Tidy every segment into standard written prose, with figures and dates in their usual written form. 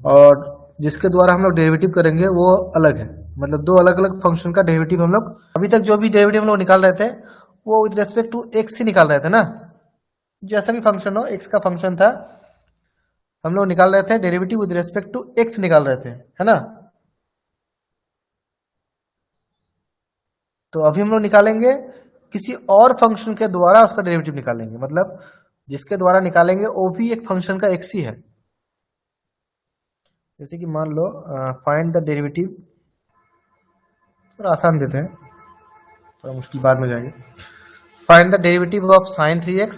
और जिसके द्वारा हम लोग डेरिवेटिव करेंगे वो अलग है। मतलब दो अलग अलग फंक्शन का डेरिवेटिव हम लोग अभी तक जो भी डेरिवेटिव हम लोग निकाल रहे थे वो विद रेस्पेक्ट टू एक्स ही निकाल रहे थे ना। जैसा भी फंक्शन हो, एक्स का फंक्शन था, हम लोग निकाल रहे थे derivative with respect to x निकाल रहे थे, है ना। तो अभी हम लोग निकालेंगे किसी और फंक्शन के द्वारा उसका डेरिवेटिव निकालेंगे। मतलब जिसके द्वारा निकालेंगे वो भी एक फंक्शन का एक्स ही है। जैसे कि मान लो फाइंड द डेरिवेटिव, थोड़ा आसान देते हैं, थोड़ा मुश्किल बाद में जाएगी। Find the derivative of sine 3x,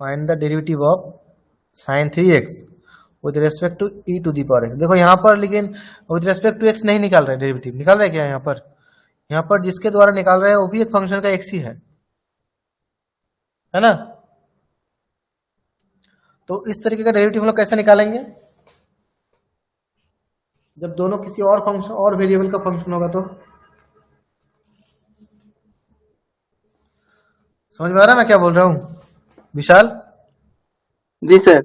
find the derivative of sine 3x with respect to e to the power x. देखो यहाँ पर लेकिन विद रेस्पेक्ट टू एक्स नहीं निकाल रहे डेरिवेटिव, निकाल रहे क्या यहाँ पर? यहाँ पर जिसके द्वारा निकाल रहे हैं वो भी एक फंक्शन का एक्स ही है ना। तो इस तरीके का डेरिवेटिव हम लोग कैसे निकालेंगे? जब दोनों किसी और फंक्शन और वेरिएबल का फंक्शन होगा तो। समझ में आ रहा है मैं क्या बोल रहा हूँ विशाल? जी सर।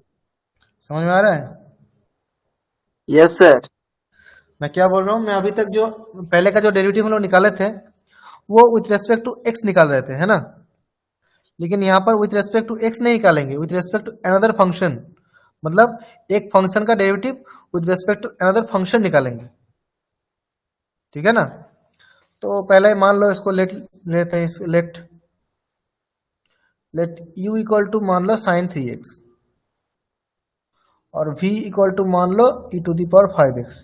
समझ में आ रहा है? Yes sir. मैं क्या बोल रहा हूँ, मैं अभी तक जो पहले का जो डेरिवेटिव हम लोग निकाले थे वो विथ रेस्पेक्ट टू एक्स निकाल रहे थे, है ना। लेकिन यहाँ पर विथ रेस्पेक्ट टू एक्स नहीं निकालेंगे, with respect to another function. मतलब एक फंक्शन का derivative with respect to another function निकालेंगे, ठीक है ना। तो पहले मान लो इसको लेट लेते हैं, let let u equal to मान लो साइन 3x और v इक्वल टू मान लो e to the power 5x।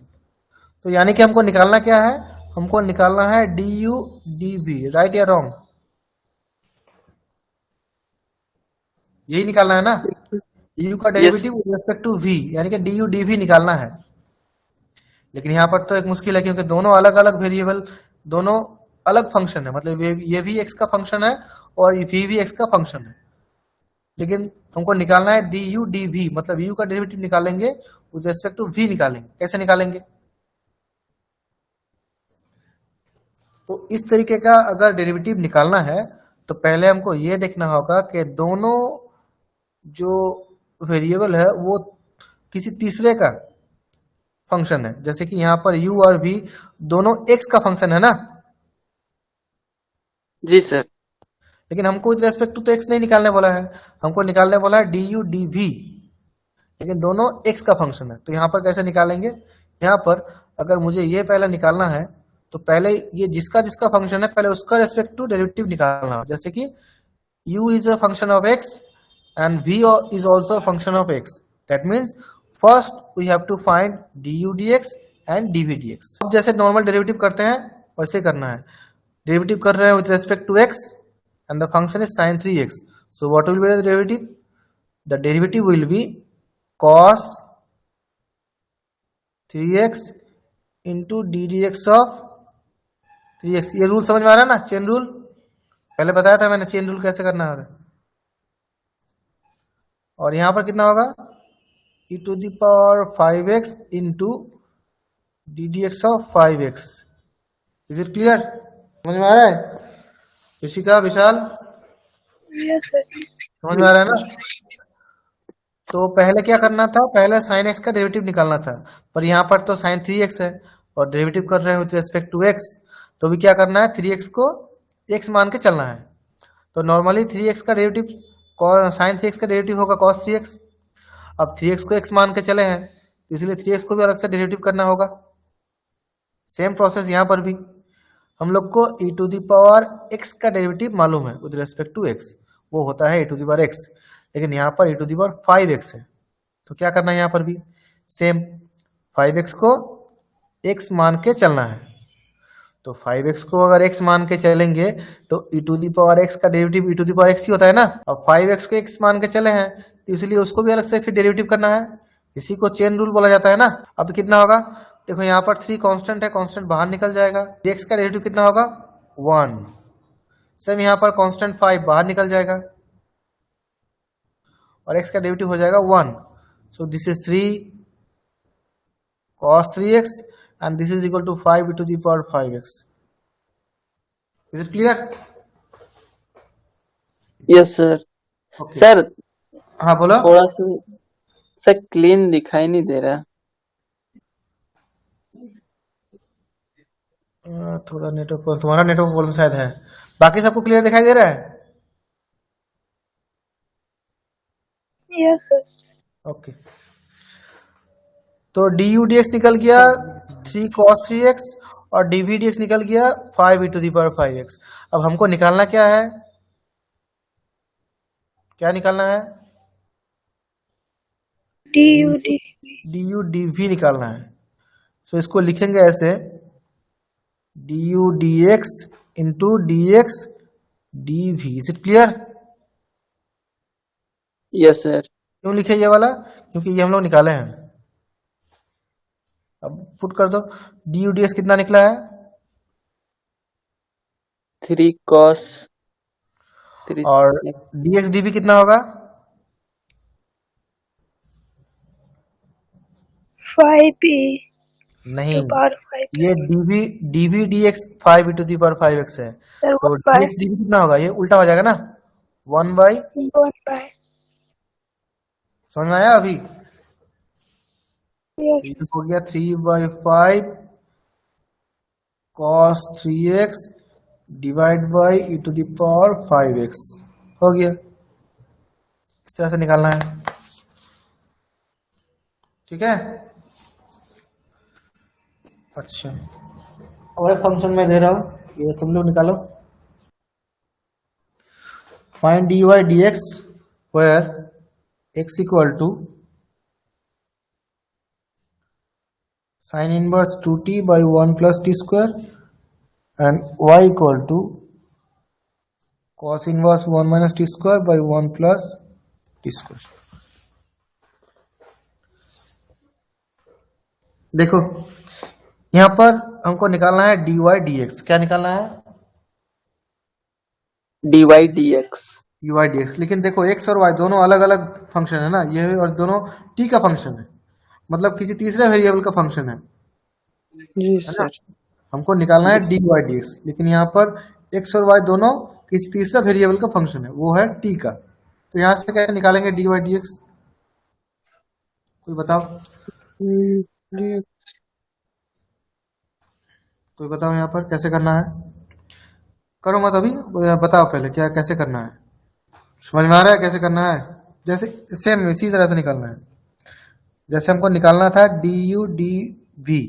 तो यानी कि हमको निकालना क्या है? हमको निकालना है du dv, राइट या रॉन्ग? यही निकालना है ना। du का yes. Derivative with respect to v, यानी कि du dv निकालना है। लेकिन यहाँ पर तो एक मुश्किल है क्योंकि दोनों अलग अलग वेरिएबल, दोनों अलग फंक्शन है। मतलब ये भी एक्स का फंक्शन है और ये भी एक्स का फंक्शन है। लेकिन हमको निकालना है डी यू डी वी, मतलब यू का डेरिवेटिव निकालेंगे विद रेस्पेक्ट टू वी निकालेंगे। कैसे निकालेंगे? तो इस तरीके का अगर डेरिवेटिव निकालना है तो पहले हमको ये देखना होगा कि दोनों जो वेरिएबल है वो किसी तीसरे का फंक्शन है। जैसे कि यहाँ पर u और v दोनों x का फंक्शन है ना। जी सर। लेकिन हमको विद रेस्पेक्ट टू तो x नहीं निकालने वाला है, हमको निकालने वाला है डी यू डी वी। लेकिन दोनों x का फंक्शन है, तो यहाँ पर कैसे निकालेंगे? यहाँ पर अगर मुझे ये पहले निकालना है तो पहले ये जिसका जिसका फंक्शन है पहले उसका रेस्पेक्ट टू डेरिवेटिव निकालना है। जैसे कि u is a function of x and v is also a function of x. That means first we have to find du dx and dv dx. अब जैसे नॉर्मल डेरिवेटिव करते हैं वैसे करना है। डेरिवेटिव कर रहे हैं with respect to x and the function is sin 3x. So what will be the derivative? The derivative will be cos 3x into d dx of 3x। ये रूल समझ में आ रहा है ना, चेन रूल? पहले बताया था मैंने चेन रूल कैसे करना है। और यहां पर कितना होगा? e to the power 5x into D D x of 5x। Is it clear? समझ में आ रहा है ऋषिका, विशाल? Yes sir. समझ में आ रहा है ना। तो पहले क्या करना था? पहले साइन एक्स का डेरिवेटिव निकालना था, पर यहाँ पर तो साइन 3x है और डेरिवेटिव कर रहे हैं विथ रेस्पेक्ट टू x। तो भी क्या करना है? 3x को x मान के चलना है। तो नॉर्मली 3x का डेरिवेटिव साइन 3x का डेरिवेटिव होगा cos 3x। अब 3x को x मान के चले हैं तो इसलिए 3x को भी अलग से डेरिवेटिव करना होगा। सेम प्रोसेस यहाँ पर भी हम लोग को e to the power x का डेरिवेटिव मालूम है विद रेस्पेक्ट टू x, वो होता है e to the power x। लेकिन यहाँ पर e to the power 5x है, तो क्या करना है? यहाँ पर भी सेम 5x को x मान के चलना है। तो 5x को अगर x मान के चलेंगे तो e to the power x का derivative e to the power x ही होता है ना। अब 5x को x मान के चले हैं तो इसलिए उसको भी अलग से फिर डेरिवेटिव करना है। इसी को चेन रूल बोला जाता है ना। अब कितना होगा? देखो यहाँ पर 3 कांस्टेंट है, कांस्टेंट बाहर निकल जाएगा। x का डेरिवेटिव कितना होगा? 1। सेम यहाँ पर कांस्टेंट 5 बाहर निकल जाएगा और x का डेरिवेटिव हो जाएगा 1। So this is 3 cos 3x and this is equal to 5 e to the power 5x. Is it clear? Yes sir. Okay. Sir हाँ बोलो। थोड़ा सा सर क्लीन दिखाई नहीं दे रहा। थोड़ा नेटवर्क, तुम्हारा नेटवर्क प्रॉब्लम शायद है। बाकी सबको क्लियर दिखाई दे रहा है? Yes, sir. ओके। तो डी यू डी एक्स निकल गया 3 cos 3x, और डीवी डी एक्स निकल गया 5e⁵x। अब हमको निकालना क्या है? क्या निकालना है? DUD. D u d v निकालना है। तो इसको लिखेंगे ऐसे, d u d x into d x d v. Is it clear? Yes sir. क्यों लिखे ये वाला? क्योंकि ये हम लोग निकाले हैं। अब पुट कर दो, डी यू डी एक्स कितना निकला है? 3 cos 3 और डी एक्स डी वी कितना होगा? 5e नहीं, to power 5. ये डीवी डी एक्स 5e⁵x है। Sir, तो 1 d by x d v कितना होगा? ये उल्टा हो जाएगा ना, 1 बाई। 1 by. समझ में आया अभी? Yes. ये हो गया 3/5 cos 3x divide by e⁵5x। हो गया। इस तरह से निकालना है, ठीक है? अच्छा, और एक फंक्शन मैं दे रहा हूं, ये तुम लोग निकालो। Find dy dx where x equal to sin inverse 2t by 1 plus t square and y equal to cos inverse 1 minus t square by 1 plus t square। देखो, यहां पर हमको निकालना है dy dx। क्या निकालना है? dy dx। dy dx। लेकिन देखो, x और y दोनों अलग अलग फंक्शन है ना, ये और दोनों t का फंक्शन है, मतलब किसी तीसरे वेरिएबल का फंक्शन है जी ना? सर। हमको निकालना है dy dx, लेकिन यहाँ पर x और y दोनों किसी तीसरा वेरिएबल का फंक्शन है, वो है t का। तो यहाँ से कैसे निकालेंगे dy dx? कोई बताओ, कोई बताओ यहाँ पर कैसे करना है? करो मत अभी, बताओ पहले क्या कैसे करना है। समझ में आ रहा है कैसे करना है? जैसे सेम इसी तरह से निकालना है, जैसे हमको निकालना था डी यू डी वी,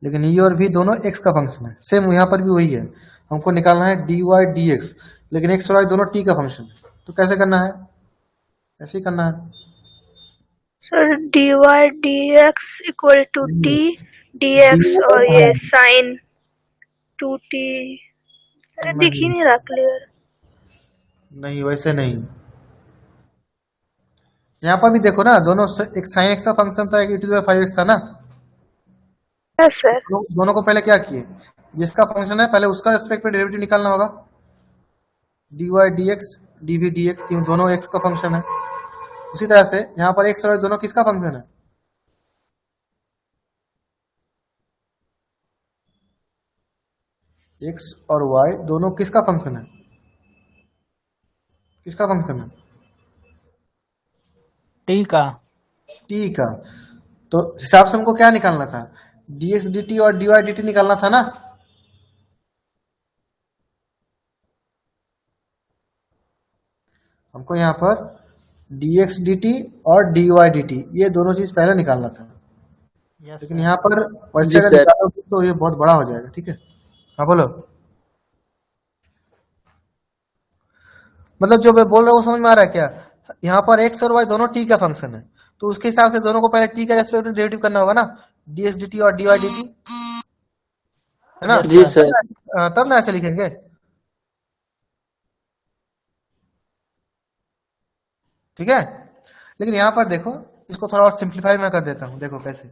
लेकिन ई और वी दोनों x का फंक्शन है। सेम यहाँ पर भी वही है, हमको निकालना है डी वाई डी एक्स, लेकिन x और y दोनों t का फंक्शन है। तो कैसे करना है? ऐसे ही करना है। Sir, dy dx equal to t dx और ये sin 2t. अरे दिख ही नहीं रहा क्लियर। नहीं, वैसे नहीं। यहाँ पर भी देखो ना, दोनों एक sin x का फंक्शन था, एक e⁵x था ना। Yes, sir. दोनों को पहले क्या किए, जिसका फंक्शन है पहले उसका रेस्पेक्ट पे डेरिवेटिव निकालना होगा, dy dx dv dx, क्योंकि दोनों x का फंक्शन है। उसी तरह से यहाँ पर x और y दोनों किसका फंक्शन है? x और y दोनों किसका फंक्शन है? किसका फंक्शन है? टी का। t का। तो हिसाब से हमको क्या निकालना था? dx dt और dy dt निकालना था ना। हमको यहाँ पर dx dt और dy dt ये दोनों चीज पहले निकालना था, यस लेकिन सर। यहाँ पर वैसे जी अगर सर। निकालोगे तो ये बहुत बड़ा हो जाएगा, ठीक है? हाँ बोलो। मतलब जो मैं बोल रहा हूँ समझ में आ रहा है क्या? यहाँ पर x और y दोनों t का फंक्शन है, तो उसके हिसाब से दोनों को पहले t का रेस्पेक्ट में डेरिवेटिव करना होगा ना, dx dt और dy dt, है ना? जी सर। तब ना ऐसे लिखेंगे। ठीक है, लेकिन यहाँ पर देखो, इसको थोड़ा और सिंप्लीफाई मैं कर देता हूँ। देखो कैसे,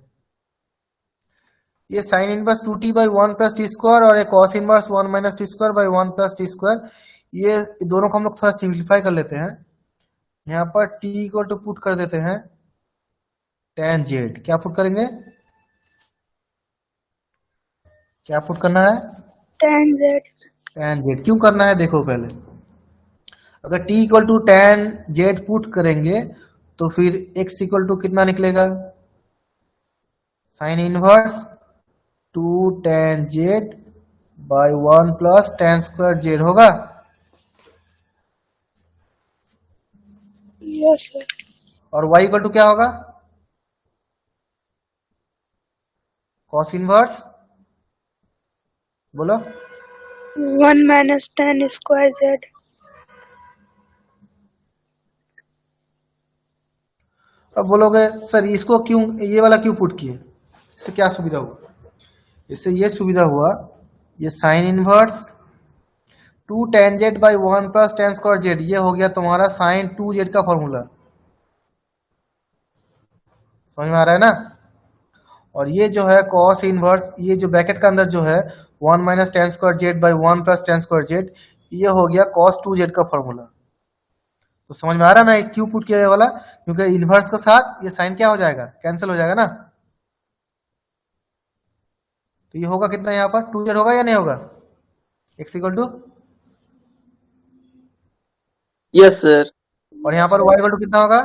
ये sine inverse 2t by 1 plus T square और ये cos inverse 1 minus T square by 1 plus T square, ये दोनों को हम लोग थोड़ा सिंप्लीफाई कर लेते हैं। यहाँ पर t इक्वल टू पुट कर देते हैं tan z। क्या पुट करेंगे? क्या पुट करना है? tan z. tan z क्यों करना है? देखो पहले, अगर t equal to tan z put करेंगे तो फिर x इक्वल टू कितना निकलेगा? Sine inverse 2 tan z by 1 plus tan square z होगा। Yes sir. और y इक्वल टू क्या होगा? कॉस इनवर्स, बोलो। 1 माइनस tan स्क्वायर जेड। अब बोलोगे सर इसको क्यों, ये वाला क्यों पुट किए? इससे क्या सुविधा हुआ? इससे ये सुविधा हुआ, ये sign inverse 2 tan z by 1 plus tan square z, ये हो गया तुम्हारा साइन 2z का फॉर्मूला। समझ में आ रहा है ना? और ये जो है कॉस इनवर्स, ये जो ब्रैकेट का अंदर जो है 1 minus tan square z by 1 plus tan square z, ये हो गया cos 2z का फॉर्मूला। तो समझ में आ रहा है मैं क्यों पुट किया ये वाला? क्योंकि इनवर्स के साथ ये साइन क्या हो जाएगा? कैंसिल हो जाएगा ना। तो ये होगा कितना यहाँ पर? 2z होगा या नहीं होगा? x equal to, yes sir. और यहाँ पर y इक्वल टू कितना होगा?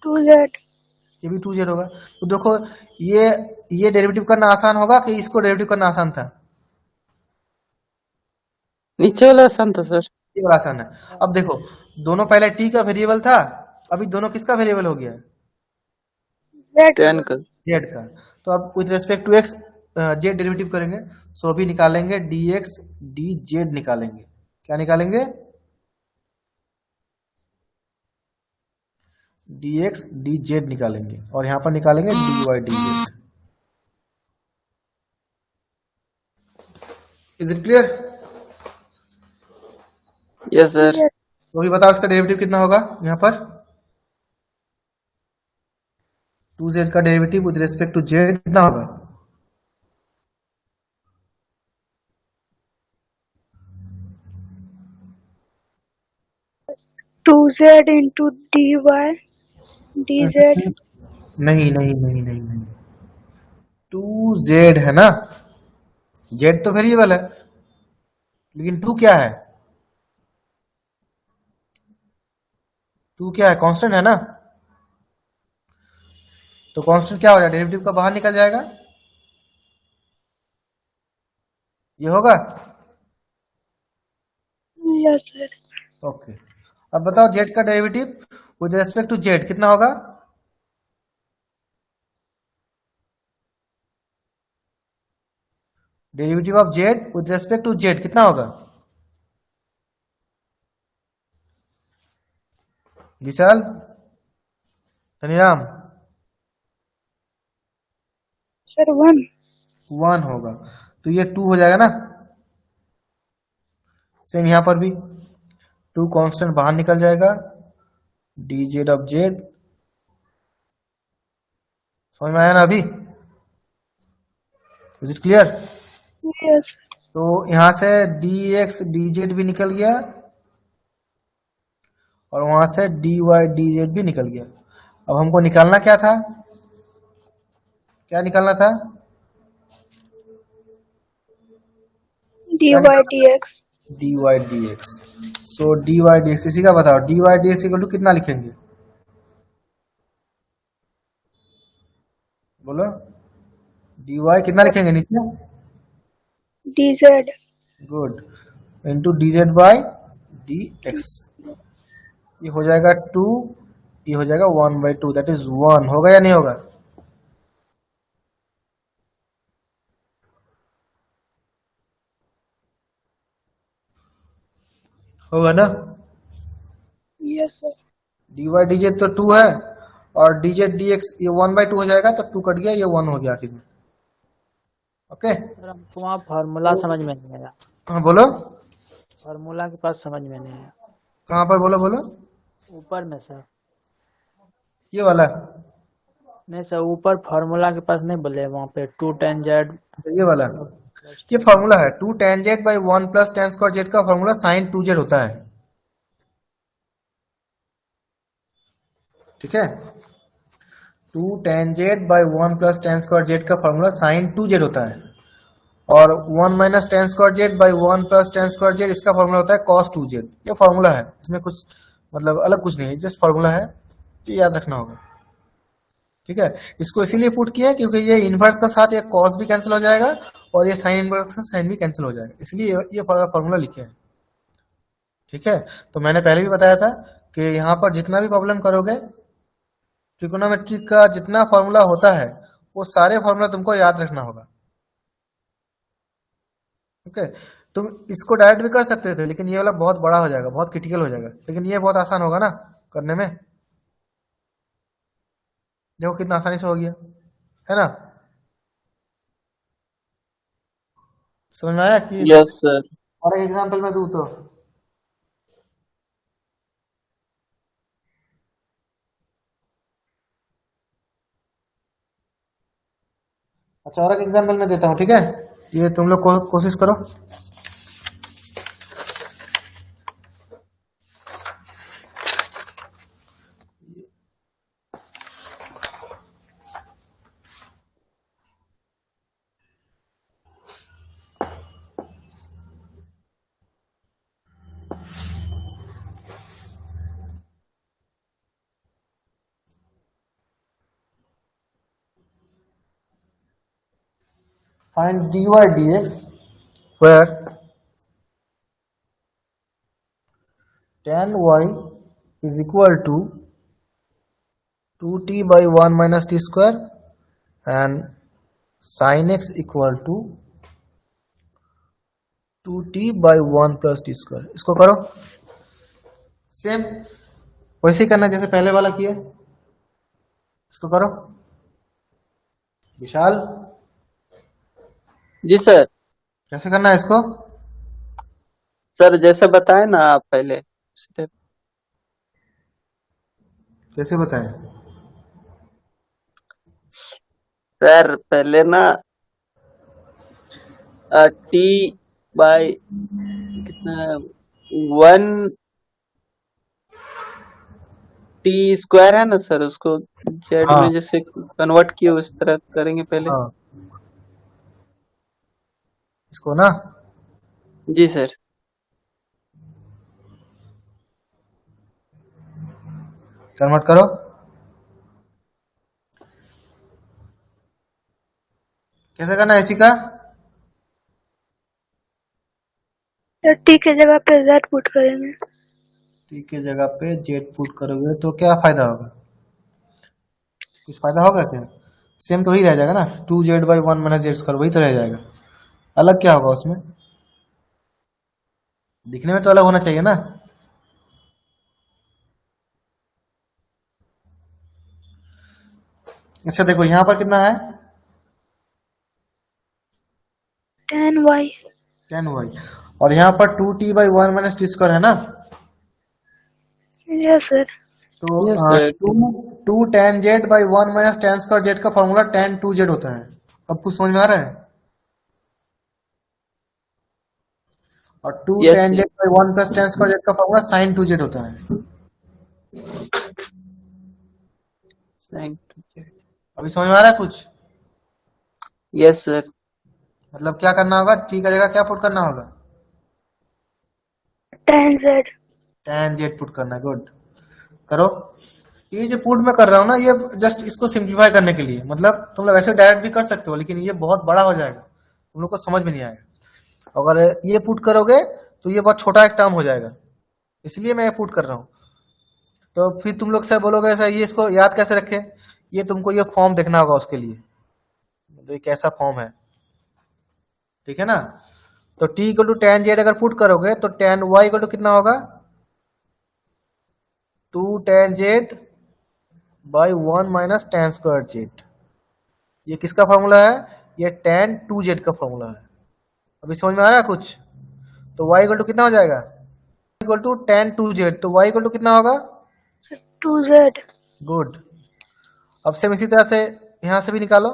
2z। ये भी 2z होगा। तो देखो ये डेरिवेटिव करना आसान होगा कि इसको डेरिवेटिव करना आसान था? नीचे वाला आसान था सर। ये बड़ा आसान है। अब देखो दोनों पहले t का वेरिएबल था, अभी दोनों किसका वेरिएबल हो गया है? जेड। टेन का। z का। तो अब with respect to x z derivative करेंगे, सो अभी निकालेंगे dx dz निकालेंगे। क्या निकालेंगे? dx dz निकालेंगे, और यहां पर निकालेंगे dy dz। Is it clear? Yes sir. तो अभी बताओ इसका डेरिवेटिव कितना होगा यहाँ पर? 2z का derivative with respect to z कितना होगा? Two z into dy dz। नहीं नहीं नहीं नहीं नहीं, 2z है ना, z तो वेरिएबल है, लेकिन 2 क्या है? 2 क्या है? कांस्टेंट है ना। तो कांस्टेंट क्या हो जाएगा? डेरिवेटिव का बाहर निकल जाएगा, ये होगा। Yes sir. ओके, अब बताओ z का derivative with respect to z कितना होगा? Derivative of z with respect to z कितना होगा? विशाल, धनीराम, सर 1। 1 होगा। तो ये 2 हो जाएगा ना। सेम यहां पर भी 2 कांस्टेंट बाहर निकल जाएगा, dz ऑफ z। समझ में आया ना अभी? Is it clear? यस। तो यहां से dx dz भी निकल गया, और वहां से dy dz भी निकल गया। अब हमको निकालना क्या था? क्या निकालना था? dy dx। dy dx। सो dy dx इसी का बताओ, dy dx इक्वल टू कितना लिखेंगे? बोलो, dy कितना लिखेंगे नीचे? dz। Good, into dz by dx। ये हो जाएगा 2, ये हो जाएगा 1/2, दैट इज 1। होगा या नहीं होगा? होगा ना। Yes sir. dy dz तो 2 है, और dz dx ये 1/2 हो जाएगा, तो 2 कट गया, ये 1 हो गया आखिर में। ओके। सर हमको वहाँ फार्मूला समझ में नहीं आया। हाँ बोलो, फार्मूला के पास समझ में नहीं आया। कहाँ पर? बोलो बोलो। ऊपर में सर। ये वाला, नहीं सर, ऊपर फार्मूला के पास नहीं बोले, वहाँ पे 2 tan z। ये वाला, ये फार्मूला है 2 tan z by 1 plus tan square z का फार्मूला साइन 2z होता है। ठीक है, 2 tan z by 1 plus tan square z का फार्मूला साइन 2z होता है। और 1 minus ten square Z by 1 plus ten square Z, इसका फॉर्मूला होता है कॉस 2z। ये फॉर्मूला है, इसमें कुछ मतलब अलग कुछ नहीं है, जस्ट फॉर्मूला है, ये याद रखना होगा। ठीक है, इसको इसीलिए पुट किया है क्योंकि ये इनवर्स का साथ ये कॉस भी कैंसिल हो जाएगा और ये साइन इनवर्स का साइन भी कैंसिल हो जाएगा, इसलिए ये फॉर्मूला लिखे हैं। ठीक है, तो मैंने पहले भी बताया था कि यहां पर जितना भी प्रॉब्लम करोगे, ट्रिकोनोमेट्री का जितना फॉर्मूला होता है वो सारे फॉर्मूला तुमको याद रखना होगा। ठीक है, तुम इसको डायरेक्ट भी कर सकते थे, लेकिन ये वाला बहुत बड़ा हो जाएगा, बहुत क्रिटिकल हो जाएगा, लेकिन ये बहुत आसान होगा ना करने में। देखो कितना आसानी से हो गया, है ना? समझ में आया कि यस सर। और एक एग्जांपल मैं दूं तो, अच्छा और एक एग्जांपल मैं देता हूं, ठीक है? ये तुम लोग कोशिश करो। Find dy dx where tan y is equal to 2t by 1 minus t square and sin x equal to 2t by 1 plus t square। इसको करो सेम वैसे ही करना जैसे पहले वाला किया। इसको करो विशाल, जी सर। कैसे करना है इसको? सर जैसे बताए ना आप पहले स्टेप। कैसे बताएं? सर पहले ना टी बाय कितना 1 टी स्क्वायर है ना सर, उसको जेड हाँ में जैसे कन्वर्ट किए उस तरह करेंगे पहले। हाँ, इसको ना जी सर। कन्वर्ट करो। कैसे करना है इसी का? तो टी की जगह पे जेड पुट करेंगे। टी की जगह पे जेड पुट करोगे तो क्या फायदा होगा? कुछ फायदा होगा क्या? सेम तो ही रह जाएगा ना, 2z by 1 minus Z square, वही तो रह जाएगा। अलग क्या होगा उसमें? दिखने में तो अलग होना चाहिए ना। अच्छा देखो यहां पर कितना है, tan y। tan y, और यहाँ पर 2t by 1 minus T square है ना। Yes sir. तो yes sir. Two tan Z by 1 minus tan square Z का फॉर्मूला tan 2z होता है। अब कुछ समझ में आ रहा है? और 2 yes tan sir. Z by 1 plus tan square Z का फॉर्मूला sin 2z होता है। अभी समझ में आ रहा है कुछ? Yes sir. मतलब क्या करना होगा, टी का जगह क्या पुट करना होगा? tan z। tan Z put करना है, गुड। करो। ये जो पुट मैं कर रहा हूँ ना, ये जस्ट इसको सिंप्लीफाई करने के लिए, मतलब तुम लोग ऐसे डायरेक्ट भी कर सकते हो, लेकिन ये बहुत बड़ा हो जाएगा, तुम लोग को समझ में नहीं आएगा। अगर ये पुट करोगे तो ये बहुत छोटा एक टर्म हो जाएगा, इसलिए मैं ये पुट कर रहा हूँ। तो फिर तुम लोग सर बोलोगे सर ये इसको याद कैसे रखें? ये तुमको ये फॉर्म देखना होगा उसके लिए, तो ये कैसा फॉर्म है, ठीक है ना? तो t equal to tan z अगर पुट करोगे तो tan y इक्वल टू कितना होगा, 2 tan Z by 1 minus tan square Z. ये किसका फॉर्मूला है? ये tan 2z का फॉर्मूला है। अभी समझ में आ रहा है कुछ? तो y इक्वल टू कितना हो जाएगा, इक्वल टू tan 2z, तो y इक्वल टू कितना होगा? 2z। गुड। अब सेम इसी तरह से यहां से भी निकालो।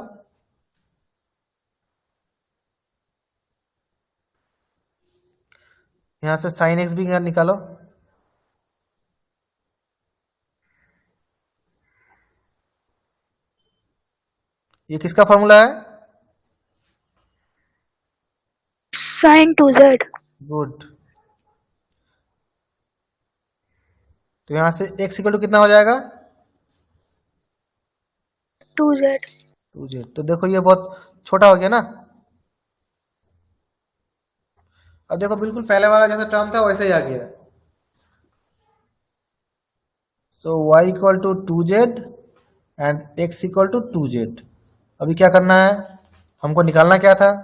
यहां से sin x भी निकालो। ये किसका फॉर्मूला है? Sine 2z। गुड। तो यहाँ से x इक्वल टू कितना हो जाएगा? 2z। 2z। तो देखो ये बहुत छोटा हो गया ना। अब देखो बिल्कुल पहले वाला जैसा टर्म था वैसे ही आ गया। So y equal to 2z and x equal to 2z। अभी क्या करना है? हमको निकालना क्या था?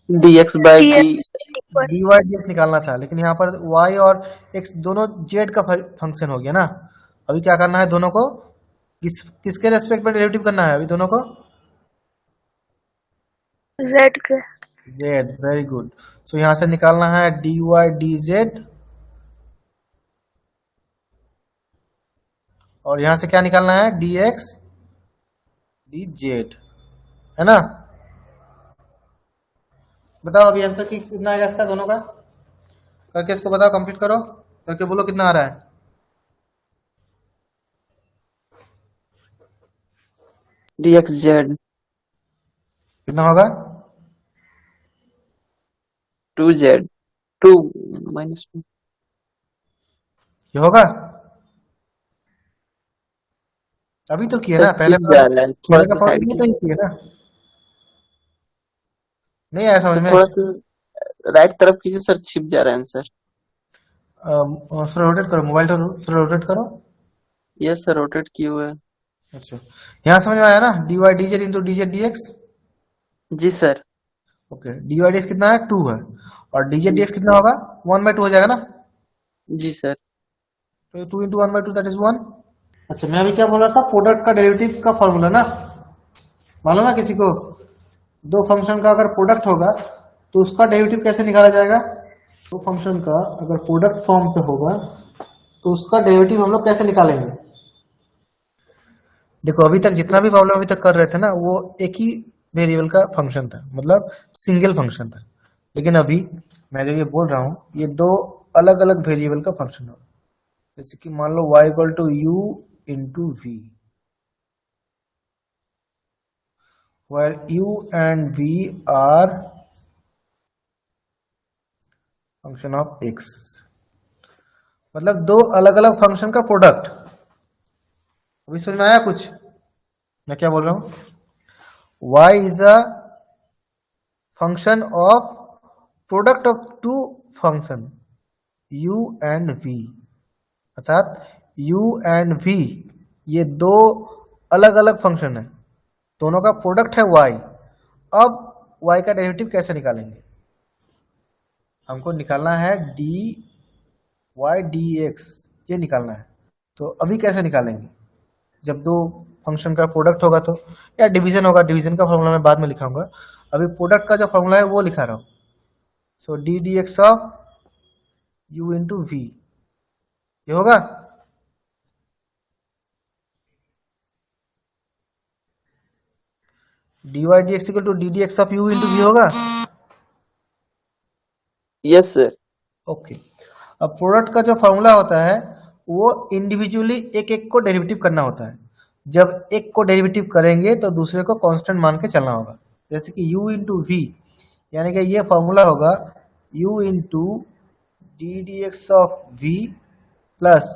dx by d। dy dx निकालना था, लेकिन यहाँ पर y और x दोनों z का फंक्शन हो गया ना। अभी क्या करना है? दोनों को किसके रेस्पेक्ट में डेरिवेटिव करना है? अभी दोनों को z के। z। Very good. सो यहाँ से निकालना है dy dz, और यहाँ से क्या निकालना है? dx dz, है ना। बताओ अभी आंसर कितना आएगा इसका दोनों का? करके इसको बताओ, कंप्लीट करो, करके बोलो कितना आ रहा है। dxz कितना होगा? 2z 2 minus 2। ये होगा? अभी तो किए सर ना, पहले छिप जा रहा है, थोड़ा पहले का सा साइड फॉर्मूला तो ही कीजिए। किए ना। नहीं आया समझ सर में? थोड़ा सा राइट तरफ कीजिए सर, छिप जा रहा है आंसर। थोड़ा रोटेट करो, मोबाइल थोड़ा रोटेट करो। यस सर, रोटेट किए हुए है। अच्छा, यहाँ समझ में आया ना? dy dz into dz dx। जी सर। ओके, dy dx कितना है? 2 है, और dz dx कितना होगा? 1/2 हो जाएगा ना। जी सर। तो 2 इंटू 1/2 दैट इज 1। अच्छा, मैं अभी क्या बोल रहा था? प्रोडक्ट का डेरिवेटिव का फॉर्मूला ना, मालूम है किसी को? दो फंक्शन का अगर प्रोडक्ट होगा तो उसका डेरिवेटिव कैसे निकाला जाएगा? दो फंक्शन का अगर प्रोडक्ट फॉर्म पे होगा तो उसका डेरिवेटिव हम लोग कैसे निकालेंगे? देखो अभी तक जितना भी प्रॉब्लम अभी तक कर रहे थे ना, वो एक ही वेरिएबल का फंक्शन था, मतलब सिंगल फंक्शन था। लेकिन अभी मैं जो ये बोल रहा हूँ, ये दो अलग अलग वेरिएबल का फंक्शन होगा। जैसे कि मान लो y equal to u into v, where u and v are function of x, मतलब दो अलग अलग फंक्शन का प्रोडक्ट। अभी समझ में आया कुछ मैं क्या बोल रहा हूं? y is a function of product of two function u and v, अर्थात u एंड v ये दो अलग अलग फंक्शन है, दोनों का प्रोडक्ट है y। अब y का डेरिवेटिव कैसे निकालेंगे? हमको निकालना है dy dx, ये निकालना है। तो अभी कैसे निकालेंगे? जब दो फंक्शन का प्रोडक्ट होगा तो, या डिवीजन होगा, डिवीजन का फॉर्मूला मैं बाद में लिखाऊंगा। अभी प्रोडक्ट का जो फॉर्मूला है वो लिखा रहा हूं। So D D x of U into V, ये होगा। D Y D X equal to D D x of U into V होगा। Yes sir. ओके, अब प्रोडक्ट का जो फॉर्मूला होता है वो इंडिविजुअली एक एक को डेरिवेटिव करना होता है। जब एक को डेरिवेटिव करेंगे तो दूसरे को कांस्टेंट मान के चलना होगा। जैसे कि u इंटू वी, यानी कि ये फॉर्मूला होगा u into D D x of v plus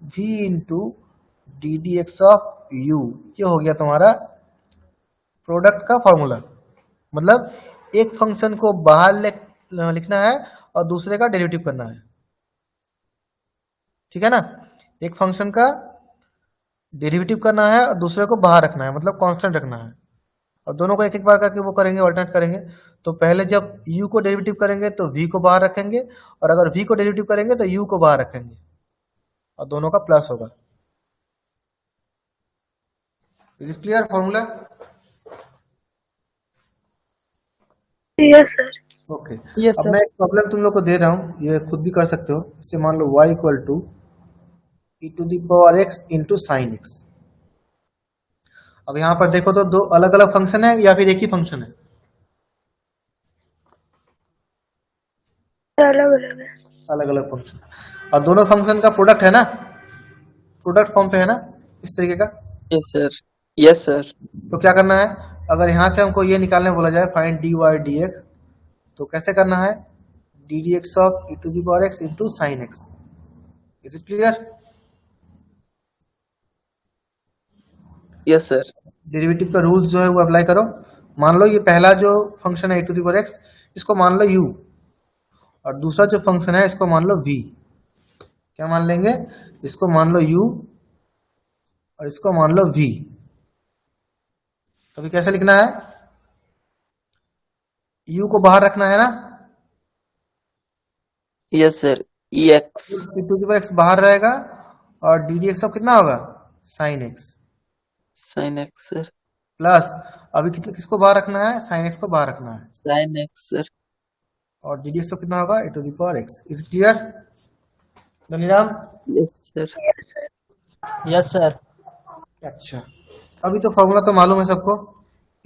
v into D D x of u. ये हो गया तुम्हारा प्रोडक्ट का फॉर्मूला। मतलब एक फंक्शन को बाहर लिखना है और दूसरे का डेरिवेटिव करना है, ठीक है ना। एक फंक्शन का डेरिवेटिव करना है और दूसरे को बाहर रखना है, मतलब कांस्टेंट रखना है। और दोनों को एक एक बार करके वो करेंगे, ऑल्टरनेट करेंगे। तो पहले जब u को डेरिवेटिव करेंगे तो v को बाहर रखेंगे, और अगर v को डेरिवेटिव करेंगे तो u को बाहर रखेंगे, और दोनों का प्लस होगा। Is it clear formula? Yes sir. Okay, yes अब सर। मैं एक प्रॉब्लम तुम लोग को दे रहा हूं, ये खुद भी कर सकते हो। इसे मान लो y equal to e to the power x into sine x। अब यहां पर देखो तो दो अलग अलग फंक्शन है या फिर एक ही फंक्शन है? अलग अलग है। अलग अलग फंक्शन, और दोनों फंक्शन का प्रोडक्ट है ना, प्रोडक्ट फॉर्म पे है ना, इस तरीके का। Yes sir. Yes sir. तो क्या करना है? अगर यहाँ से हमको ये निकालने बोला जाए फाइंड dy dx, तो कैसे करना है? D D x of e to the power x into sine x. Is it clear? Yes sir. Derivative का रूल्स जो है वो अप्लाई करो। मान लो ये पहला जो फंक्शन है e to the power x, इसको मान लो u, और दूसरा जो फंक्शन है इसको मान लो v। क्या मान लेंगे? इसको मान लो u और इसको मान लो v। तो अभी कैसे लिखना है? u को बाहर रखना है ना, yes sir. E x. e to the power x बाहर रहेगा, और डी डी एक्स ऑफ कितना होगा? Sine x. Sign x sir. Plus अभी किसको बाहर रखना है? साइन एक्स को बाहर रखना है, साइन एक्स सर। और डी डी एक्स ऑफ कितना होगा? e to the power x। Is clear Dhaniram? Yes sir. Yes sir. अच्छा, अभी तो फॉर्मूला तो मालूम है सबको।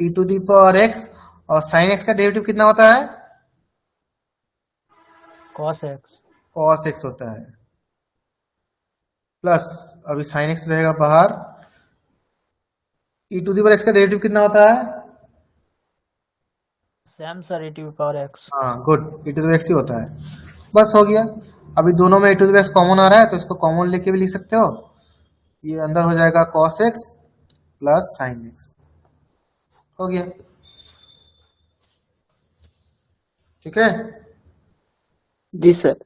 e to the power x और साइन एक्स का डेरिवेटिव कितना होता है? cos x। cos x होता है। प्लस अभी साइन एक्स रहेगा बाहर। e to the power x का डेरिवेटिव कितना होता है? Same sir e to power x। हाँ good, e to the power x ही होता है। बस हो गया। अभी दोनों में e to the power x common आ रहा है, तो इसको कॉमन लेके भी लिख सकते हो। ये अंदर हो जाएगा cos x plus sign x। हो गया, ठीक है। जी सर।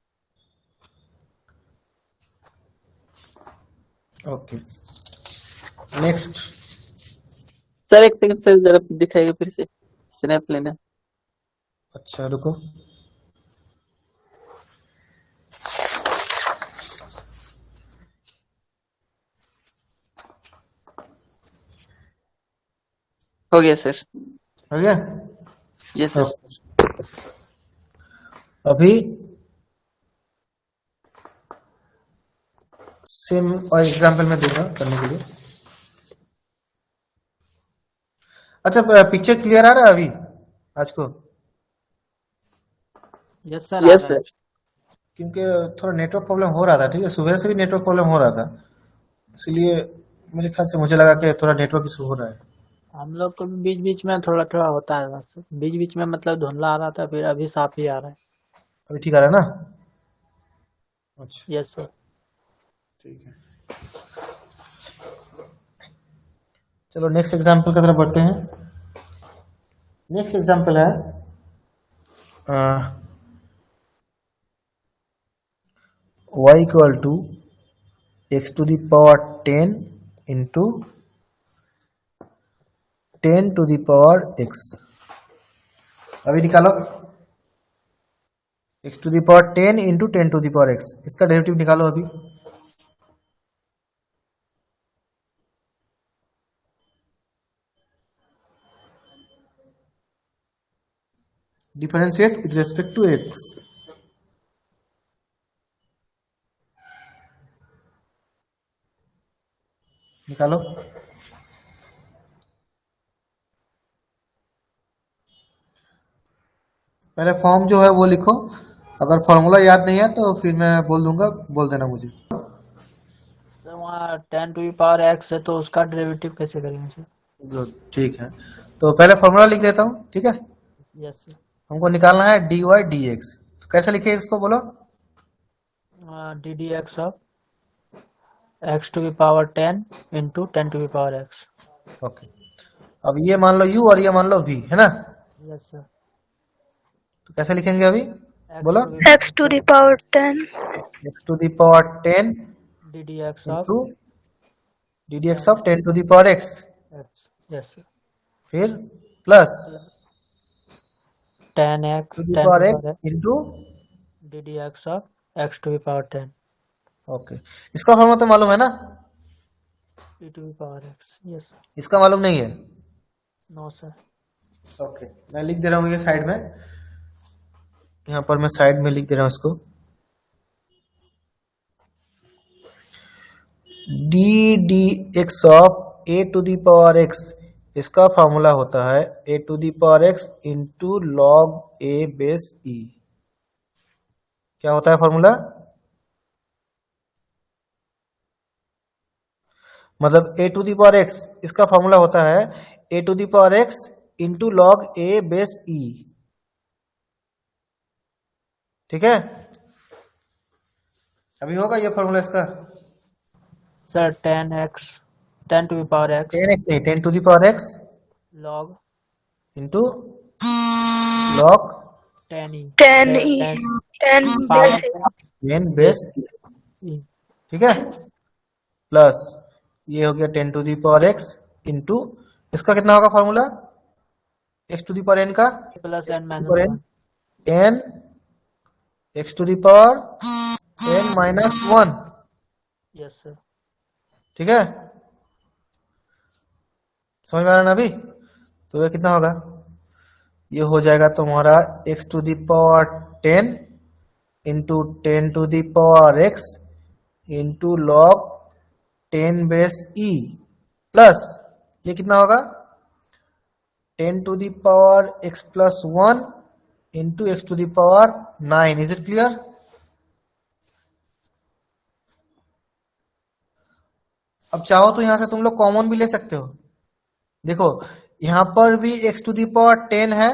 Okay, next. सर एक सेकंड सर, जरा दिखाइए फिर से, स्नैप लेना। अच्छा रुको, हो गया सर। हो गया। Yes sir. ओके। अभी सेम और एग्जांपल में दूंगा करने के लिए। अच्छा, पिक्चर क्लियर आ रहा है अभी आज को? Yes sir. Yes sir. क्योंकि थोड़ा नेटवर्क प्रॉब्लम हो रहा था, ठीक है, सुबह से भी नेटवर्क प्रॉब्लम हो रहा था, इसलिए मेरे ख्याल से मुझे लगा कि थोड़ा नेटवर्क इशू हो रहा है। हम लोग को भी बीच बीच में थोड़ा थोड़ा होता है बस, बीच बीच में मतलब धुंधला आ रहा था, फिर अभी साफ ही आ रहा है। अभी ठीक आ रहा है ना? अच्छा यस सर। ठीक है, चलो नेक्स्ट एग्जांपल की तरफ बढ़ते हैं। नेक्स्ट एग्जांपल है y equal to x to the power 10 into 10 to the power x। अभी निकालो x to the power 10 into 10 to the power x, इसका डेरिवेटिव निकालो अभी। Differentiate with respect to x। निकालो। पहले फॉर्म जो है वो लिखो, अगर फॉर्मूला याद नहीं है तो फिर मैं बोल दूंगा, बोल देना मुझे। सर वहाँ 10 टू पावर x है, तो उसका डेरिवेटिव कैसे करेंगे सर? गुड, ठीक है, तो पहले फॉर्मूला लिख देता हूँ, ठीक है। Yes sir. हमको निकालना है dy dx, तो कैसे लिखे इसको बोलो? D D x of x to power 10 into 10 to power x। Okay, अब ये मान लो u और ये मान लो v, है ना? Yes sir. तो कैसे लिखेंगे अभी बोलो? x to the power 10 x to the power 10 D D x of into D D x of 10 to the power x, x। Yes sir. फिर plus 10x to the power x into. D D x of x to power 10 okay, इसका formula तो मालूम है ना? e to power x। Yes sir. इसका मालूम नहीं है? No sir. ओके, मैं लिख दे रहा हूँ ये साइड में, यहाँ पर मैं साइड में लिख दे रहा हूँ इसको। D D x of A to the power X, इसका फॉर्मूला होता है A to the power x into log A base E. क्या होता है फॉर्मूला? मतलब A to the power X, इसका फॉर्मूला होता है A to the power x into log A base E. ठीक है, अभी होगा ये फॉर्मूला इसका। Sir 10x 10 to the power x 10x नहीं, 10 to the power x log इंटू log 10e 10e 10 power base 10 base. e ठीक है, प्लस ये हो गया 10 to the power x into इसका कितना होगा formula, x to the power n का, plus n minus पावर 1. N x to the power n minus 1। Yes sir. ठीक है, समझ में आ रहा ना अभी। तो ये कितना होगा, ये हो जाएगा तुम्हारा x to the power 10 into 10 to the power x into log 10 base e, plus ये कितना होगा 10 to the power x plus 1 into x to the power 9। Is it clear. अब चाहो तो यहां से तुम लोग कॉमन भी ले सकते हो। देखो यहां पर भी एक्स टू द पावर 10 है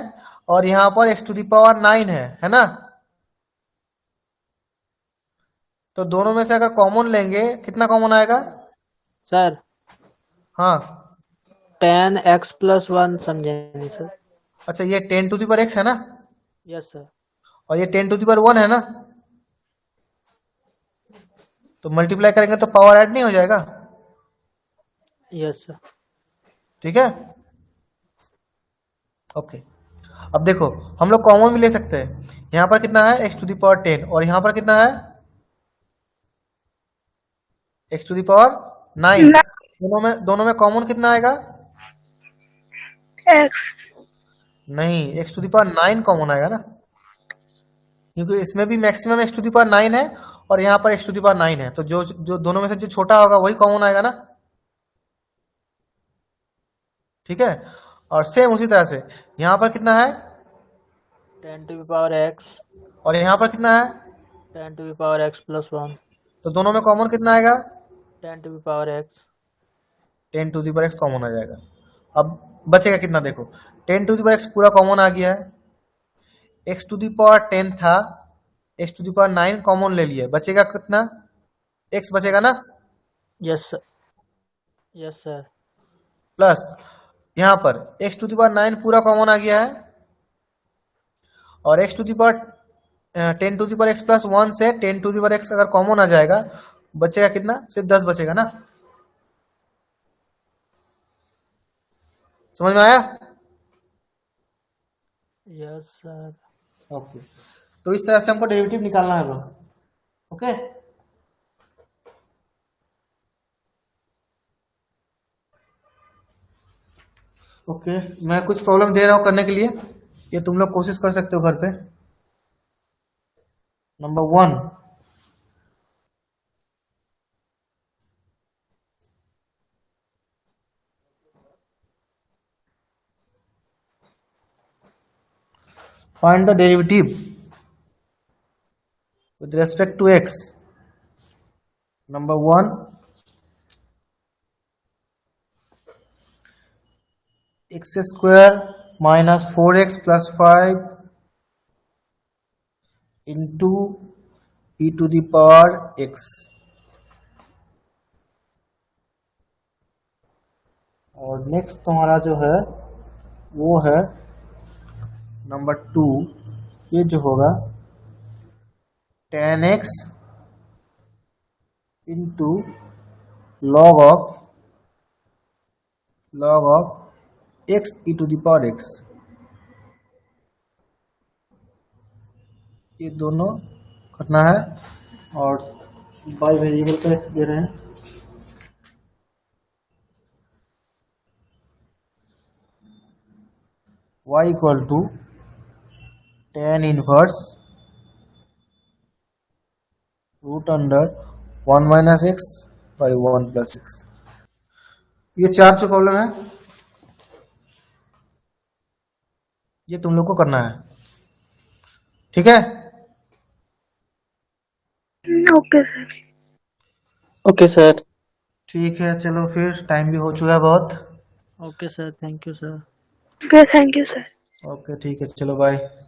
और यहां पर एक्स टू द पावर 9 है ना। तो दोनों में से अगर कॉमन लेंगे कितना कॉमन आएगा। सर हाँ 10x plus 1 समझे नहीं सर। अच्छा, ये 10 टू द पावर एक्स है ना यस सर। और ये 10 टू द पावर 1 है ना, तो मल्टीप्लाई करेंगे तो पावर ऐड नहीं हो जाएगा। Yes sir. ठीक है, ओके। अब देखो हम लोग कॉमन भी ले सकते हैं। यहां पर कितना है एक्स टू द पावर 10 और यहां पर कितना है एक्स टू द पावर 9। दोनों में कॉमन कितना आएगा। एक्स नहीं, x to the power 9 common आएगा ना, क्योंकि इसमें भी maximum x to the power 9 है और यहाँ पर एक्स टू द पावर 9 है। तो जो जो दोनों में से जो छोटा होगा वही कॉमन आएगा ना। ठीक है, और सेम उसी तरह से यहाँ पर कितना है 10 to the power x और यहाँ पर कितना है, 10 to the power x plus 1 तो दोनों में कॉमन कितना आएगा 10 to the power x 10 to the power X common आ जाएगा। अब बचेगा कितना, देखो 10 टू द पावर एक्स पूरा कॉमन आ गया है, एक्स टू द पावर 10 था, X to the power 9 common ले लिए, बचेगा कितना एक्स बचेगा ना, yes sir. Yes sir. Plus यहाँ पर एक्स टू द पावर 9 पूरा कॉमन आ गया है और x to the power 10 to the power x plus 1 से 10 टू द पावर एक्स अगर कॉमन आ जाएगा बचेगा कितना, सिर्फ 10 बचेगा ना। समझ में आया। Yes sir. ओके, तो इस तरह से हमको डेरिवेटिव निकालना है। ओके, ओके, मैं कुछ प्रॉब्लम दे रहा हूं करने के लिए, ये तुम लोग कोशिश कर सकते हो घर पे। Number 1, find the derivative with respect to x. Number 1, x square minus 4x plus 5 into e to the power x। और नेक्स्ट तुम्हारा जो है वो है नंबर 2, ये जो होगा 10x into log of x e to the power x। ये दोनों करना है और बाई वेरिएबल का x दे रहे हैं। y equal to tan inverse root under 1 minus x by 1 plus x. ये 4 जो प्रॉब्लम है ये तुम लोग को करना है। ठीक है, ओके सर। Okay sir. ठीक है, चलो फिर टाइम भी हो चुका है बहुत। Okay sir, thank you sir. Okay, thank you sir. Okay ठीक है, चलो बाय।